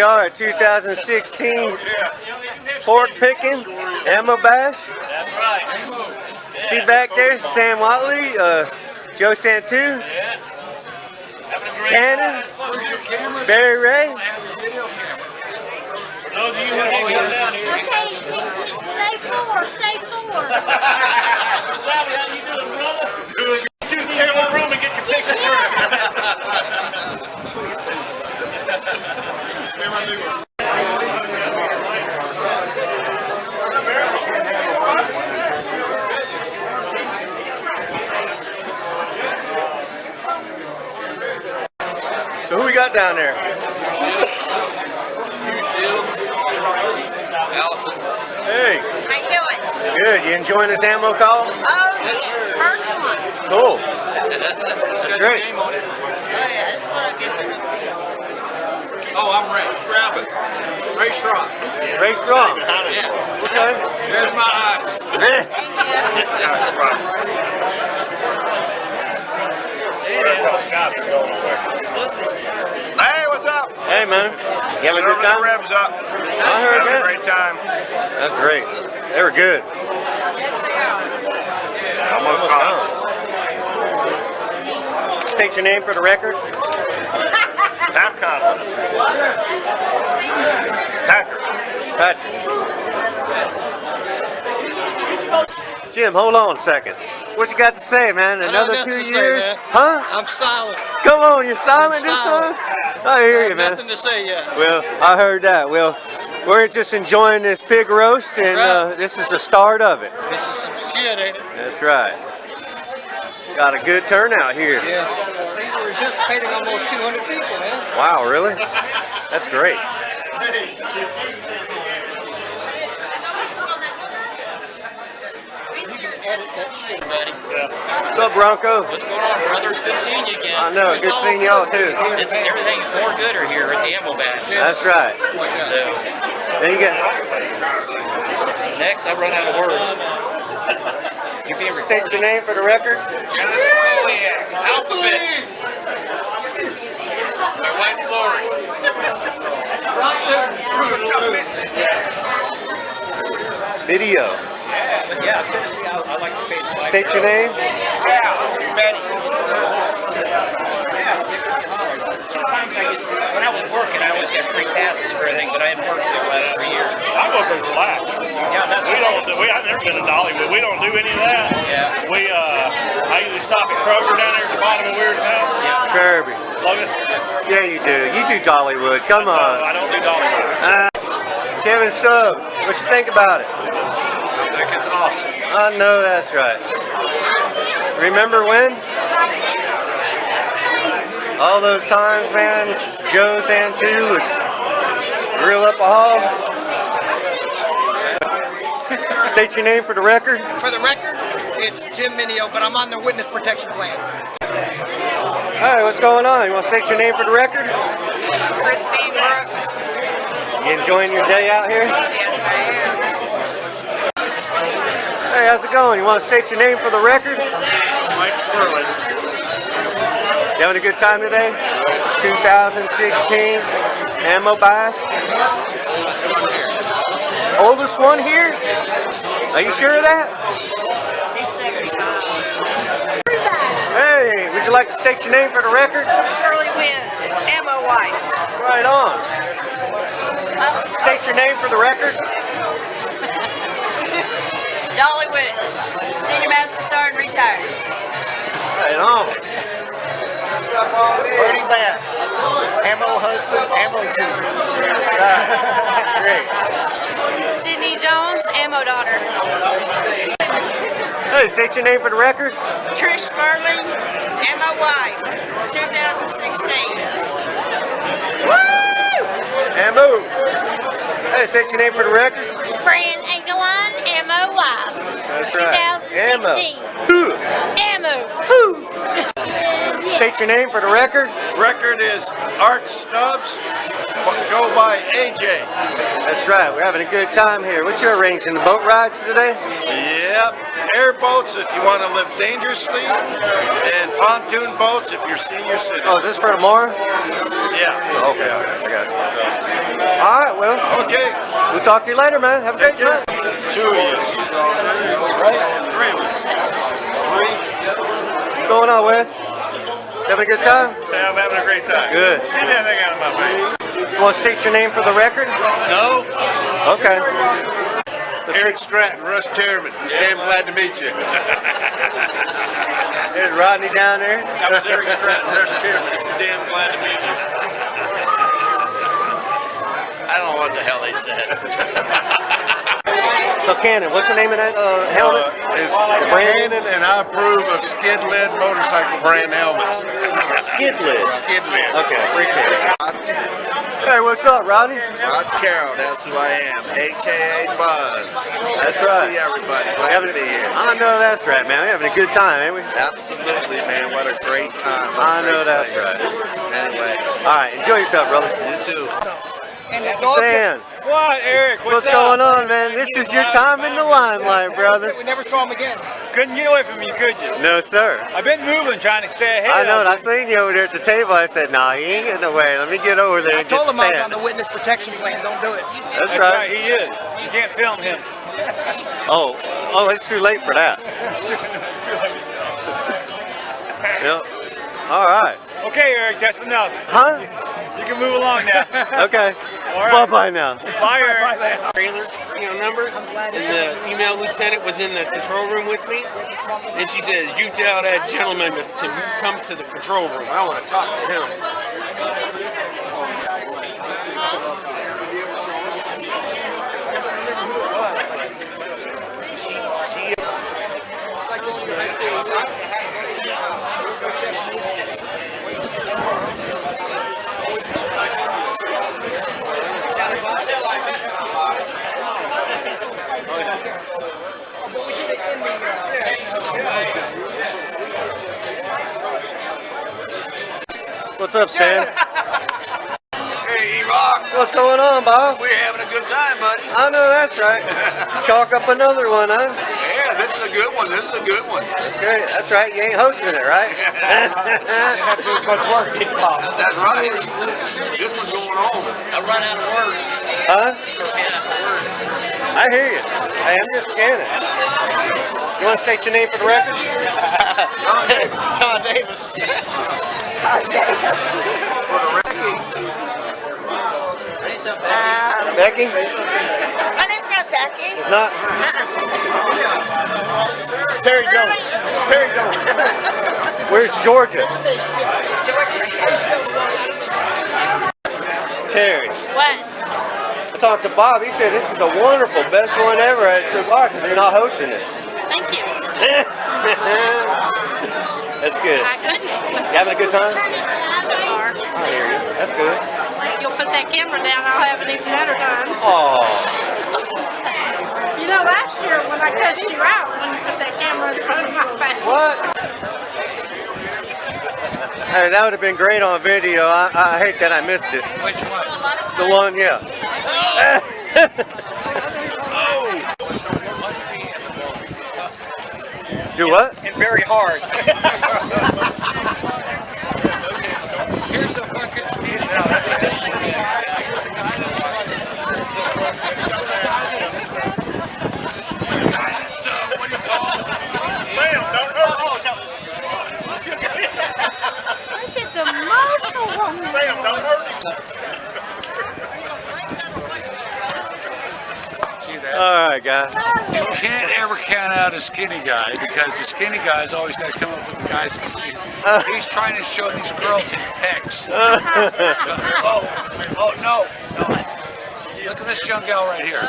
are at 2016 pork picking ammo bash. That's right. See back there, Sam Watley, Joe Santu, Cannon, Barry Ray. For those of you who didn't get down here. Okay, stay forward, stay forward. Bobby, how you doing, brother? Get in the room and get your picture. So who we got down there? Allison. Hey. How you doing? Good. You enjoying this ammo call? Oh, yes, first one. Cool. That's great. Oh, yeah, this one I get to know. Oh, I'm Ray. Grab it. Ray Strong. Ray Strong. Yeah. Okay. There's my eyes. Thank Hey, what's up? Hey, man. You having a good time? Revs up. I heard Having that. a great time. That's great. They were good. Yes, they are. Almost gone. State your name for the record. Pat Conlon. Patrick. Patrick. Jim, hold on a second. What you got to say, man? Another 2 years? Man. Huh? I'm silent. Come on, you're silent this silent. time? I hear you, man. Nothing to say yet. Well, I heard that. Well, we're just enjoying this pig roast, and right. this is the start of it. This is some shit, ain't it? That's right. Got a good turnout here. Yes. They were anticipating almost 200 people, man. Wow, really? That's great. You can edit that shit, buddy. What's up, Bronco? What's going on, brother? It's good seeing you again. I know. Good seeing y'all, too. Everything's more gooder here at the ammo bash. That's right. So, Then you get next, I've run out of words. You being state your name for the record. Oh, yeah. Alphabets. My wife, Lori. Video. Yeah, I like the face. State your name. Yeah. Betty. When I was working, I always got free passes for everything, but I hadn't worked there the last 3 years. I go to relax. Yeah, that's I've never been to Dollywood. We don't do any of that. Yeah. I usually stop at Kroger down there at the bottom of Weird Town. Kirby. Logan? Yeah, you do. You do Dollywood. Come on. I don't do Dollywood. Kevin Stubbs, what you think about it? I think it's awesome. I know that's right. Remember when? All those times, man, Joe Santu would grill up a hog. State your name for the record. For the record, it's Jim Minio, but I'm on the witness protection plan. Hey, what's going on? You want to state your name for the record? Christine Brooks. You enjoying your day out here? Yes, I am. Hey, how's it going? You want to state your name for the record? Mike Swirling. You having a good time today? 2016 ammo bash. Oldest one here? Are you sure of that? He's 75. Hey, would you like to state your name for the record? Shirley Wynn, ammo wife. Right on. State your name for the record. Dollywood, senior master sergeant, retired. Right on. Bertie Bass, ammo husband, ammo user. That's great. Sydney Jones, ammo daughter. Hey, state your name for the record. Trish Furley, ammo wife, 2016. Ammo. Hey, state your name for the record. Fran Angeline, ammo wife, That's right. 2016. Ammo. Ammo. Who? State your name for the record. Record is Art Stubbs. Go by AJ. That's right. We're having a good time here. What you arranging? The boat rides today? Yep. Airboats if you want to live dangerously, and pontoon boats if you're senior citizen. Oh, is this for tomorrow? Yeah. Okay. I got you. All right, well, Okay. we'll talk to you later, man. Have a great time. 2 of you. Right? 3 of us. 3. What's going on, Wes? Having a good time? Yeah, I'm having a great time. Good. Get that thing out of my face. You want to state your name for the record? No. Okay. Eric Stratton, Russ Chairman. Damn glad to meet you. There's Rodney down there. That was Eric Stratton, Russ Chairman. Damn glad to meet you. I don't know what the hell they said. So, Cannon, what's the name of that helmet? It's brand? Cannon, and I approve of skid-lid motorcycle brand helmets. Skid lid. Skid-lid. Okay, appreciate it. Hey, what's up, Rodney? Rod Carroll, that's who I am, a.k.a. Buzz. That's Good right. to see everybody. Glad to be here. I know that's right, man. We're having a good time, ain't we? Absolutely, man. What a great time. I know that's right. Anyway, All right, enjoy yourself, brother. you too. Stan, What, Eric? what's going on, man? This is your time in the limelight, brother. We never saw him again. Couldn't get away from you, could you? No, sir. I've been moving, trying to stay ahead. I know it. of I seen you over there at the table. I said, nah, he ain't getting away. Let me get over there I and get told him I was on Stan. the witness protection plan. Don't do it. That's That's right. right, he is. You can't film him. Oh, it's too late for that. Yep. All right. Okay, Eric, that's enough. Huh? You can move along now. Okay. All right. Bye-bye now. Bye, Eric. trailer, number, and the female lieutenant was in the control room with me, and she says, "You tell that gentleman to come to the control room. I want to talk to him." What's up, Stan? Hey, E-Rock, What's going on, Bob? we're having a good time, buddy. I know that's right. Chalk up another one, huh? Yeah, this is a good one. This is a good one. Okay, that's right. You ain't hosting it, right? That's right. This one's going on. I run out of words. Huh? I hear you. Hey, I'm just scanning. You want to state your name for the record? John Davis. Becky? My name's not Becky. Not? Terry Jones. Terry Jones. Where's Georgia? Terry. What? I talked to Bob. He said this is the wonderful, best one ever at Cigar because you're not hosting it. Thank you. That's good. My goodness. You having a good time? Are. I hear you. That's good. You'll put that camera down, I'll have an even better time. Oh, You know, last year when I cussed you out, when you put that camera in front of my face. what? Hey, that would have been great on video. I hate that I missed it. Which one? The one, yeah. Do what? And very hard. Here's a fucking speed. It's a muscle woman. All right, guys. You can't ever count out a skinny guy because the skinny guy's always got to come up with the guys. He's trying to show these girls his pecs. Oh no! Look at this young gal right here.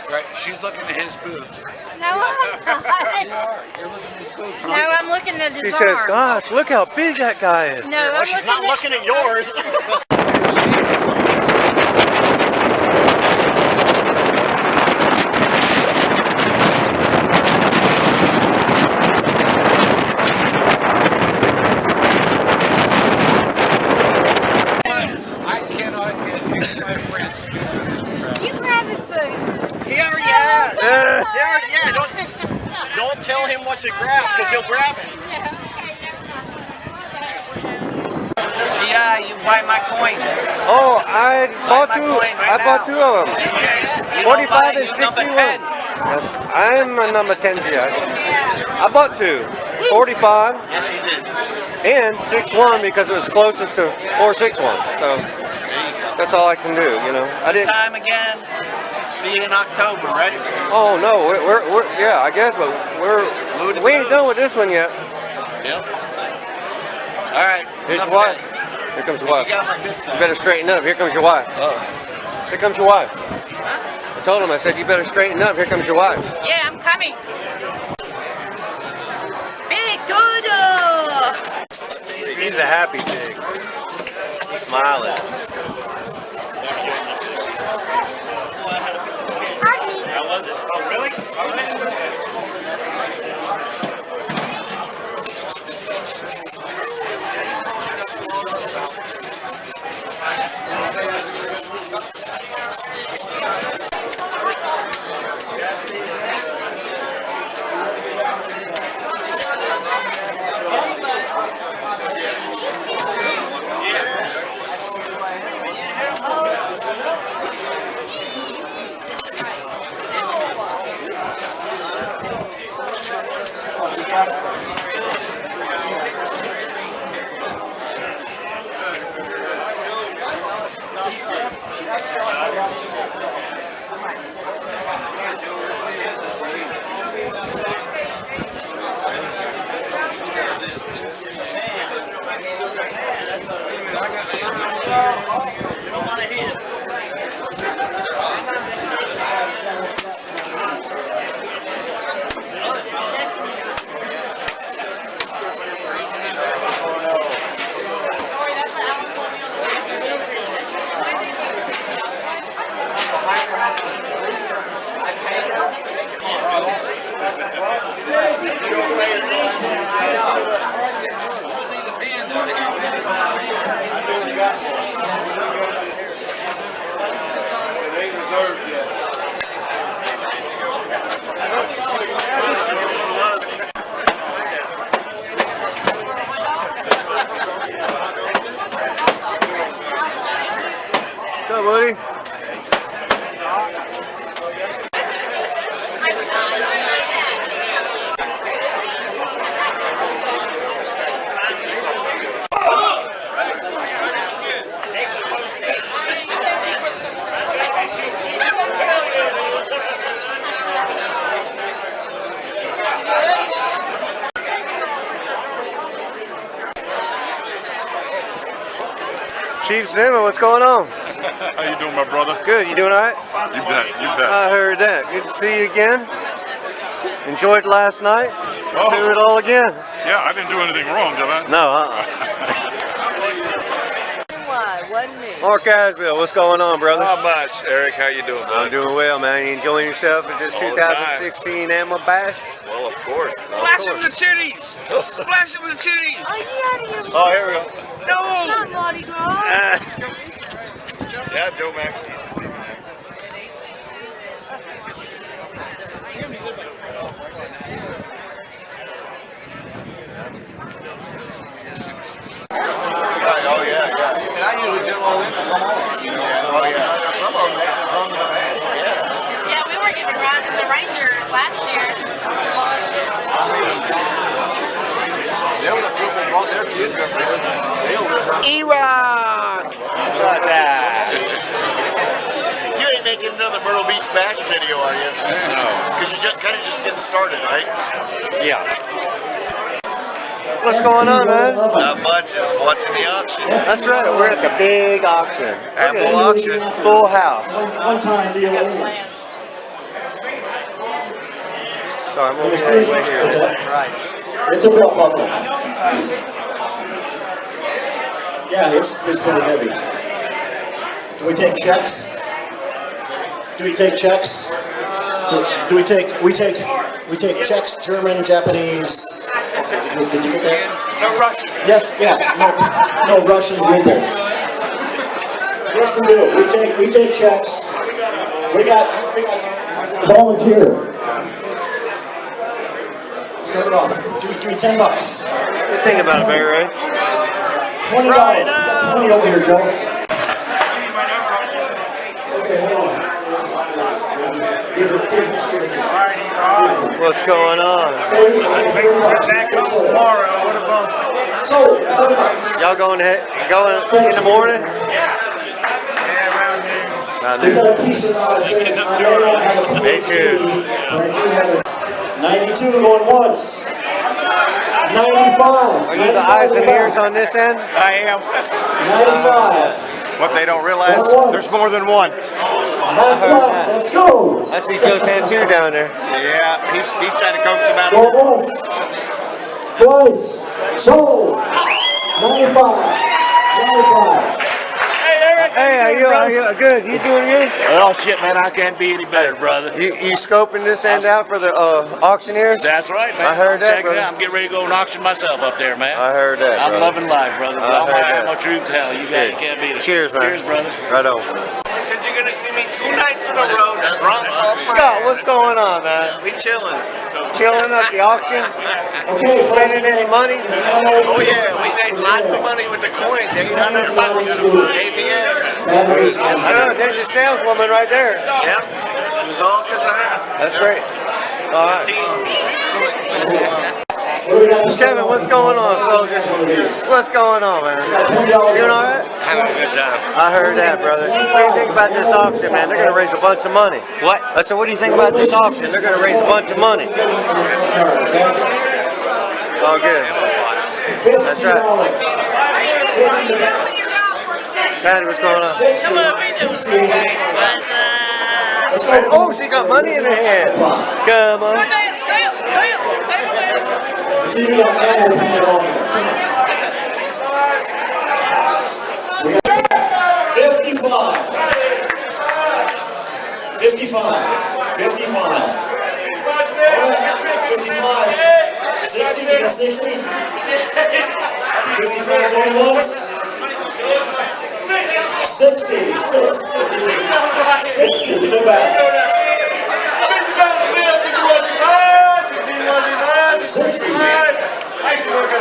Right, she's looking at his boobs. No, I'm not. You're looking at his boobs. No, I'm looking at his She said, arm. gosh, look how big that guy is. No, I'm She's not looking at yours. I cannot get any of my friends to do this crap. You grab his boot. He already has. Yeah, don't tell him what to grab, because he'll grab it. GI, you wipe my coin. Oh, I bought two. I bought two of them. 45 and 61. Yes, I'm a number 10 GI. I bought two. 45. Yes, you did. And 6-1 because it was closest to 4-6-1. So that's all I can do, you know. I didn't. Time again. See you in October, right? Oh no, we're yeah, I guess, but we ain't done with this one yet. Yep. All right. Here's your wife. Here comes your wife. You better straighten up. Here comes your wife. Here comes your wife. I told him. I said you better straighten up. Here comes your wife. Yeah, I'm coming. Big doodle. He's a happy pig. Smiling. Oh, really? What's up, buddy? Chief Zimmer, what's going on? How you doing, my brother? Good, you doing all right? You bet, you bet. I heard that. Good to see you again. Enjoyed last night. Oh. Do it all again. Yeah, I didn't do anything wrong, did I? No, Mark Asbill, what's going on, brother? Not much, Eric. How you doing, I'm son? doing well, man. You enjoying yourself at this All the time. 2016 Ammo Bash? Well, of course. Splash him the titties! Splash him the titties! Oh, here we go. No! Not Mardi Gras. Yeah, Joe Mac. Oh, yeah, yeah. And I usually jump all in and come on. Oh, yeah. Some of them actually come to the band. Yeah. Yeah, we were giving rides to the Ranger last year. There was a couple brought their kids up there. They'll live right. Iran! Shut that. You ain't making another Myrtle Beach Bash video, are you? No. Because you're just, kind of just getting started, right? Yeah. What's going on, man? Not much. Is watching the auction. That's right. We're at the big auction. Apple auction. Full house. One-time deal only. Sorry, I'm over here. Right here. Right. It's a belt buckle. Yeah, it's pretty heavy. Do we take checks? Do we take checks? Do we take checks? German, Japanese. Did you get that? No Russian. Yes, yes. No Russian rubles. Yes, we do. We take checks. We got volunteer. Start it off. Give me $10. Good thing about it, Barry, right? $20. Got 20 over here, Joe. What's going on? Y'all going in the morning? He's got a t-shirt on that says, "I may not have a Me too. PhD, but I do have it." 92 going once. 95. Are you the eyes and ears on this end? I am. 95. What they don't realize, there's more than one. 95. Let's go. I see Joe Santu down there. Yeah, he's trying to coax him out Go of it. once. Twice. Sold. 95. 95. Hey, are you good? You doing good? Oh shit, man, I can't be any better, brother. You scoping this end out for the auctioneers? That's right, man. I heard that, Check it brother. out. I'm getting ready to go and auction myself up there, man. I heard that, I'm brother. loving life, brother. With I all my heard that. ammo troops, hell, you guys can't beat it. Cheers, man. Cheers, brother. Right on. Because you're going to see me 2 nights in a row. Drunk off my Scott, what's going on, man? We chilling. Chilling at the auction? Okay, Spending any money? Oh yeah, we made lots of money with the coins. $800 ABM. batteries. I know, there's your saleswoman right there. Yeah, it was all because of her. That's great. All right. What do we got? Kevin, what's going on, soldier? What's going on, man? You doing all right? Having a good time. I heard that, brother. What do you think about this auction, man? They're going to raise a bunch of money. What? I said, what do you think about this auction? They're going to raise a bunch of money. All good. That's right. Patty, what's going on? Oh, she got money in her hand. Come on. See, we got ammo painted on there. 55. 55. 55. All right, 55. 60, you got 60? 55 going once. 60. 60, go back.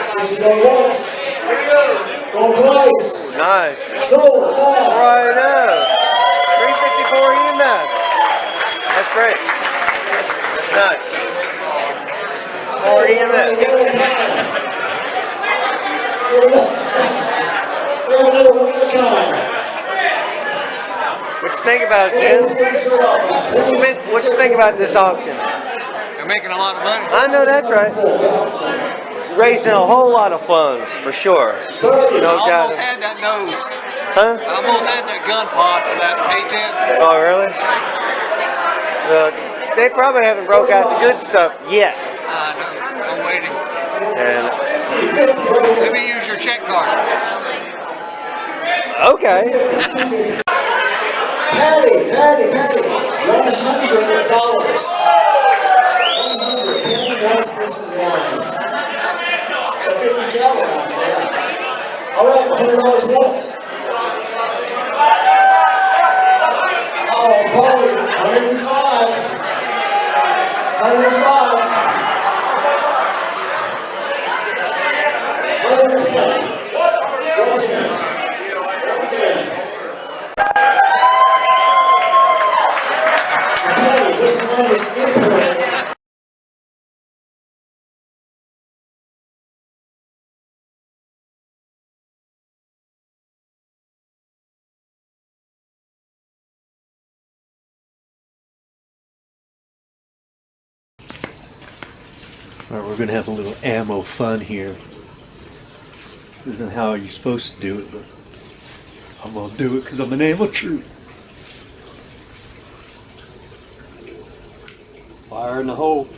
60 going once. Going twice. Nice. Sold. Right up. 354 even that. That's great. That's nice. Or even that. What you think about it, Jim? What you think about this auction? They're making a lot of money. I know that's right. Raising a whole lot of funds, for sure. No doubt. Almost had that nose. Huh? I almost had that gun pod for that A10. Oh, really? They probably haven't broke out the good stuff yet. I'm waiting. And Let me use your check card. okay. Patty, $100. 100. Penny wants this wine. Got 50 cal out there. All right, $100 once. Oh, Polly, 105. 105. 110. 110. This one is imported. All right, we're going to have a little ammo fun here. This isn't how you're supposed to do it, but I'm going to do it because I'm an ammo troop. Fire in the hole.